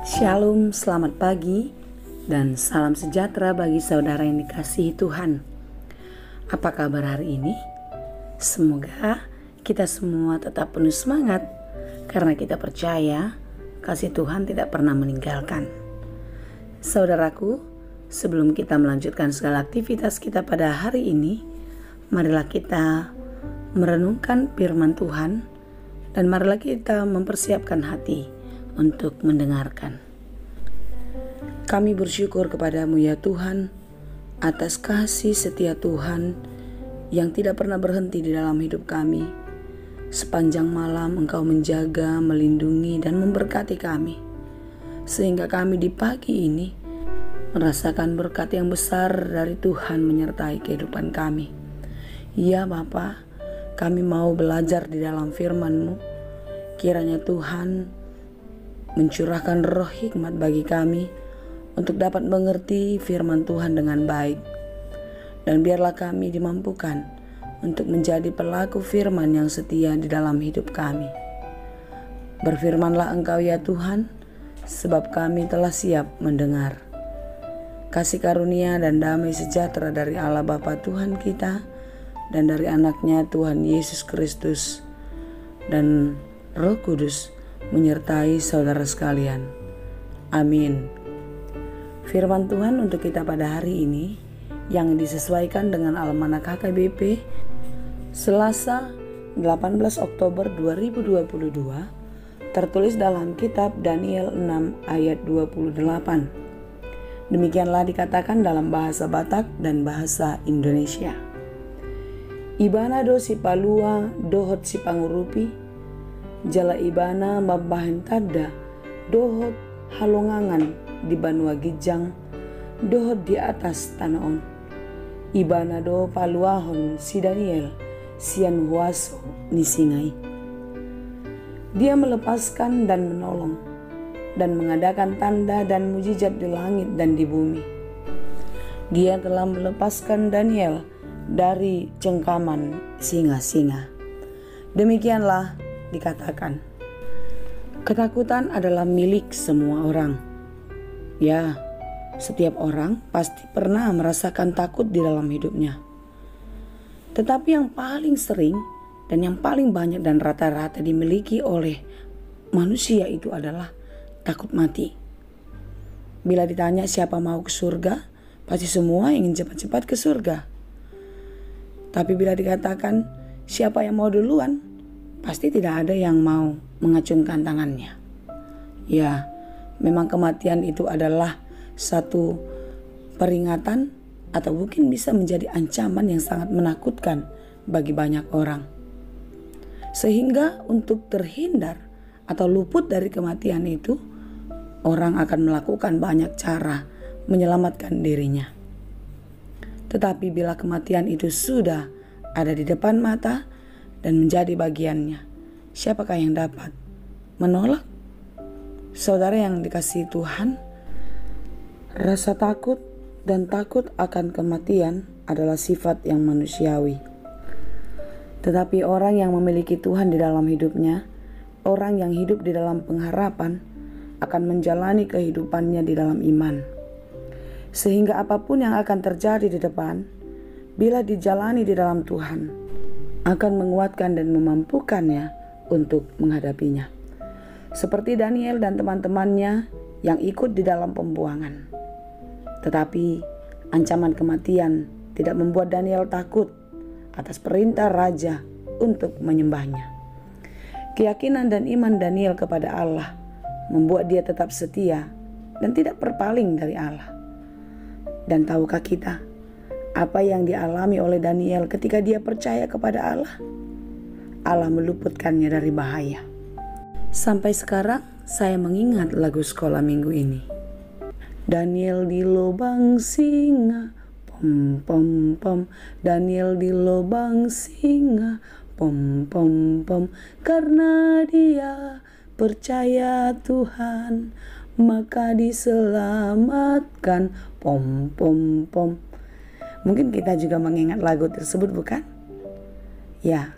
Shalom, selamat pagi, dan salam sejahtera bagi saudara yang dikasihi Tuhan. Apa kabar hari ini? Semoga kita semua tetap penuh semangat, karena kita percaya kasih Tuhan tidak pernah meninggalkan. Saudaraku, sebelum kita melanjutkan segala aktivitas kita pada hari ini, marilah kita merenungkan firman Tuhan, dan marilah kita mempersiapkan hati untuk mendengarkan. Kami bersyukur kepadamu ya Tuhan, atas kasih setia Tuhan yang tidak pernah berhenti di dalam hidup kami. Sepanjang malam Engkau menjaga, melindungi, dan memberkati kami, sehingga kami di pagi ini merasakan berkat yang besar dari Tuhan menyertai kehidupan kami. Ya Bapa, kami mau belajar di dalam firman-Mu. Kiranya Tuhan mencurahkan roh hikmat bagi kami untuk dapat mengerti firman Tuhan dengan baik. Dan biarlah kami dimampukan untuk menjadi pelaku firman yang setia di dalam hidup kami. Berfirmanlah Engkau ya Tuhan, sebab kami telah siap mendengar. Kasih karunia dan damai sejahtera dari Allah Bapa Tuhan kita, dan dari anaknya Tuhan Yesus Kristus, dan Roh Kudus menyertai saudara sekalian. Amin. Firman Tuhan untuk kita pada hari ini yang disesuaikan dengan Almanak HKBP Selasa 18 Oktober 2022, tertulis dalam kitab Daniel 6 ayat 28. Demikianlah dikatakan dalam bahasa Batak dan bahasa Indonesia. Ibana do si palua dohot si pangurupi, jala ibana mabahan tada dohot halongangan di Banua Gijang, dohot di atas tanaon. Ibana do paluahon si Daniel, sian huaso ni singai. Dia melepaskan dan menolong, dan mengadakan tanda dan mujizat di langit dan di bumi. Dia telah melepaskan Daniel dari cengkaman singa-singa. Demikianlah dikatakan. Ketakutan adalah milik semua orang. Ya, setiap orang pasti pernah merasakan takut di dalam hidupnya. Tetapi yang paling sering dan yang paling banyak dan rata-rata dimiliki oleh manusia itu adalah takut mati. Bila ditanya siapa mau ke surga, pasti semua ingin cepat-cepat ke surga. Tapi bila dikatakan siapa yang mau duluan, pasti tidak ada yang mau mengacungkan tangannya. Ya, memang kematian itu adalah satu peringatan atau mungkin bisa menjadi ancaman yang sangat menakutkan bagi banyak orang. Sehingga untuk terhindar atau luput dari kematian itu, orang akan melakukan banyak cara menyelamatkan dirinya. Tetapi bila kematian itu sudah ada di depan mata dan menjadi bagiannya, siapakah yang dapat menolak? Saudara yang dikasihi Tuhan, rasa takut dan takut akan kematian adalah sifat yang manusiawi. Tetapi orang yang memiliki Tuhan di dalam hidupnya, orang yang hidup di dalam pengharapan, akan menjalani kehidupannya di dalam iman. Sehingga apapun yang akan terjadi di depan, bila dijalani di dalam Tuhan, akan menguatkan dan memampukannya untuk menghadapinya. Seperti Daniel dan teman-temannya yang ikut di dalam pembuangan. Tetapi ancaman kematian tidak membuat Daniel takut atas perintah raja untuk menyembahnya. Keyakinan dan iman Daniel kepada Allah membuat dia tetap setia dan tidak berpaling dari Allah. Dan tahukah kita apa yang dialami oleh Daniel ketika dia percaya kepada Allah? Allah meluputkannya dari bahaya. Sampai sekarang saya mengingat lagu sekolah minggu ini. Daniel di lubang singa, pom pom pom. Daniel di lubang singa, pom pom pom. Karena dia percaya Tuhan, maka diselamatkan, pom pom pom. Mungkin kita juga mengingat lagu tersebut, bukan? Ya,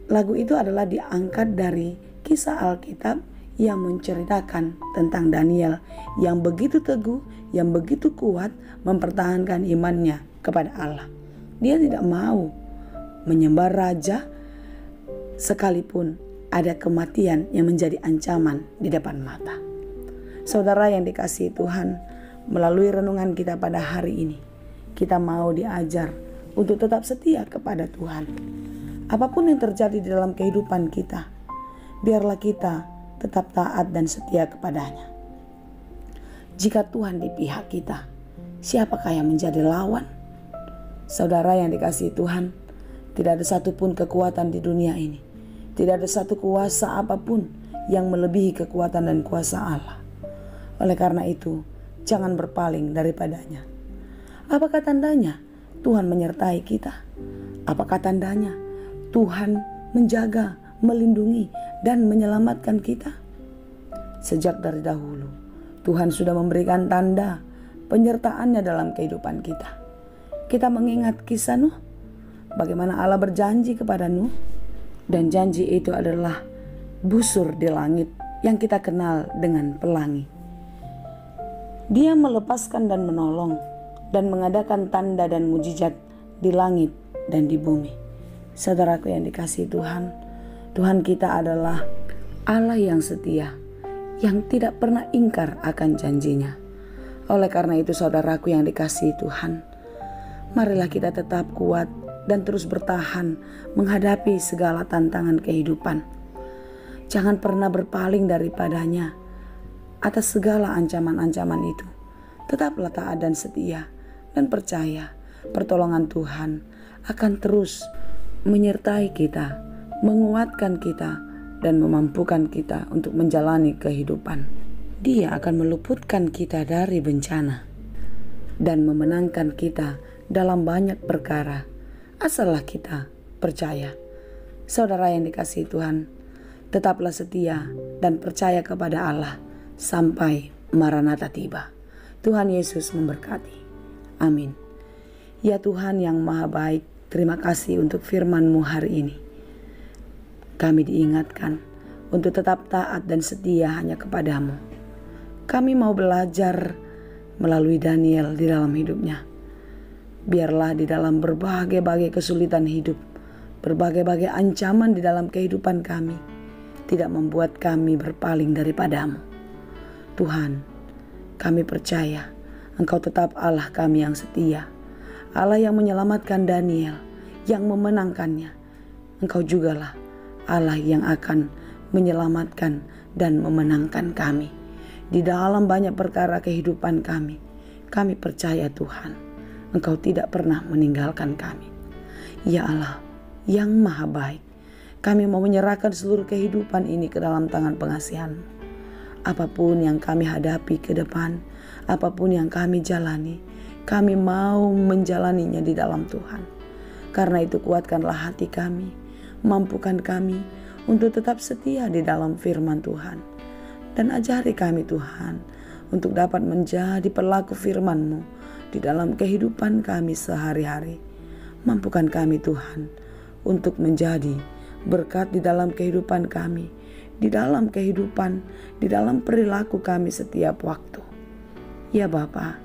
lagu itu adalah diangkat dari kisah Alkitab yang menceritakan tentang Daniel yang begitu teguh, yang begitu kuat mempertahankan imannya kepada Allah. Dia tidak mau menyembah raja sekalipun ada kematian yang menjadi ancaman di depan mata. Saudara yang dikasihi Tuhan, melalui renungan kita pada hari ini, kita mau diajar untuk tetap setia kepada Tuhan. Apapun yang terjadi di dalam kehidupan kita, biarlah kita tetap taat dan setia kepadanya. Jika Tuhan di pihak kita, siapakah yang menjadi lawan? Saudara yang dikasihi Tuhan, tidak ada satupun kekuatan di dunia ini, tidak ada satu kuasa apapun yang melebihi kekuatan dan kuasa Allah. Oleh karena itu, jangan berpaling daripadanya. Apakah tandanya Tuhan menyertai kita? Apakah tandanya Tuhan menjaga, melindungi, dan menyelamatkan kita? Sejak dari dahulu, Tuhan sudah memberikan tanda penyertaannya dalam kehidupan kita. Kita mengingat kisah Nuh, bagaimana Allah berjanji kepada Nuh, dan janji itu adalah busur di langit yang kita kenal dengan pelangi. Dia melepaskan dan menolong dan mengadakan tanda dan mujizat di langit dan di bumi. Saudaraku yang dikasihi Tuhan, Tuhan kita adalah Allah yang setia, yang tidak pernah ingkar akan janjinya. Oleh karena itu saudaraku yang dikasihi Tuhan, marilah kita tetap kuat dan terus bertahan menghadapi segala tantangan kehidupan. Jangan pernah berpaling daripadanya. Atas segala ancaman-ancaman itu, tetaplah taat dan setia dan percaya pertolongan Tuhan akan terus menyertai kita, menguatkan kita, dan memampukan kita untuk menjalani kehidupan. Dia akan meluputkan kita dari bencana dan memenangkan kita dalam banyak perkara. Asallah kita percaya. Saudara yang dikasihi Tuhan, tetaplah setia dan percaya kepada Allah sampai Maranatha tiba. Tuhan Yesus memberkati. Amin. Ya Tuhan yang Maha Baik, terima kasih untuk firman-Mu hari ini. Kami diingatkan untuk tetap taat dan setia hanya kepadamu. Kami mau belajar melalui Daniel di dalam hidupnya. Biarlah di dalam berbagai-bagai kesulitan hidup, berbagai-bagai ancaman di dalam kehidupan kami, tidak membuat kami berpaling daripadamu. Tuhan, kami percaya Engkau tetap Allah kami yang setia, Allah yang menyelamatkan Daniel, yang memenangkannya. Engkau jugalah Allah yang akan menyelamatkan dan memenangkan kami di dalam banyak perkara kehidupan kami. Kami percaya Tuhan, Engkau tidak pernah meninggalkan kami. Ya Allah yang Maha Baik, kami mau menyerahkan seluruh kehidupan ini ke dalam tangan pengasihan-Mu. Apapun yang kami hadapi ke depan, apapun yang kami jalani, kami mau menjalaninya di dalam Tuhan. Karena itu kuatkanlah hati kami, mampukan kami untuk tetap setia di dalam firman Tuhan. Dan ajari kami Tuhan untuk dapat menjadi pelaku firman-Mu di dalam kehidupan kami sehari-hari. Mampukan kami Tuhan untuk menjadi berkat di dalam kehidupan kami, di dalam kehidupan, di dalam perilaku kami setiap waktu. Ya Bapa,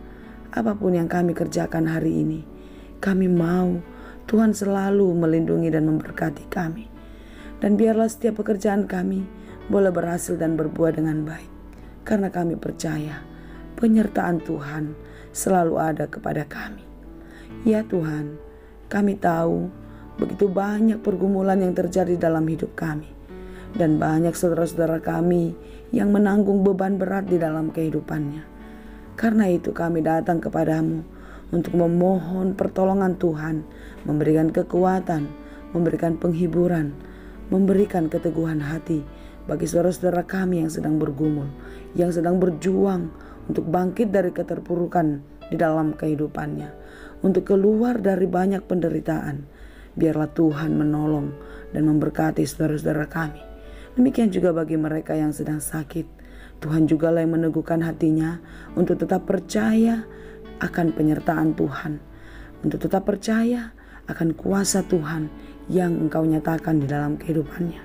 apapun yang kami kerjakan hari ini, kami mau Tuhan selalu melindungi dan memberkati kami. Dan biarlah setiap pekerjaan kami boleh berhasil dan berbuah dengan baik. Karena kami percaya penyertaan Tuhan selalu ada kepada kami. Ya Tuhan, kami tahu begitu banyak pergumulan yang terjadi dalam hidup kami. Dan banyak saudara-saudara kami yang menanggung beban berat di dalam kehidupannya. Karena itu kami datang kepadamu untuk memohon pertolongan Tuhan, memberikan kekuatan, memberikan penghiburan, memberikan keteguhan hati bagi saudara-saudara kami yang sedang bergumul, yang sedang berjuang untuk bangkit dari keterpurukan di dalam kehidupannya, untuk keluar dari banyak penderitaan. Biarlah Tuhan menolong dan memberkati saudara-saudara kami. Demikian juga bagi mereka yang sedang sakit. Tuhan jugalah yang meneguhkan hatinya untuk tetap percaya akan penyertaan Tuhan, untuk tetap percaya akan kuasa Tuhan yang Engkau nyatakan di dalam kehidupannya.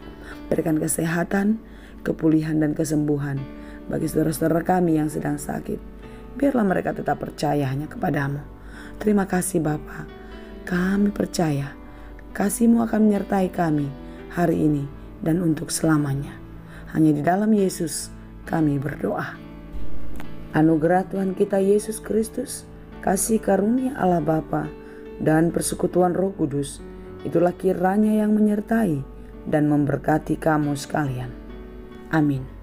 Berikan kesehatan, kepulihan dan kesembuhan bagi saudara-saudara kami yang sedang sakit. Biarlah mereka tetap percaya hanya kepadamu. Terima kasih Bapa. Kami percaya kasih-Mu akan menyertai kami hari ini dan untuk selamanya. Hanya di dalam Yesus kami berdoa. Anugerah Tuhan kita Yesus Kristus, kasih karunia Allah Bapa, dan persekutuan Roh Kudus, itulah kiranya yang menyertai dan memberkati kamu sekalian. Amin.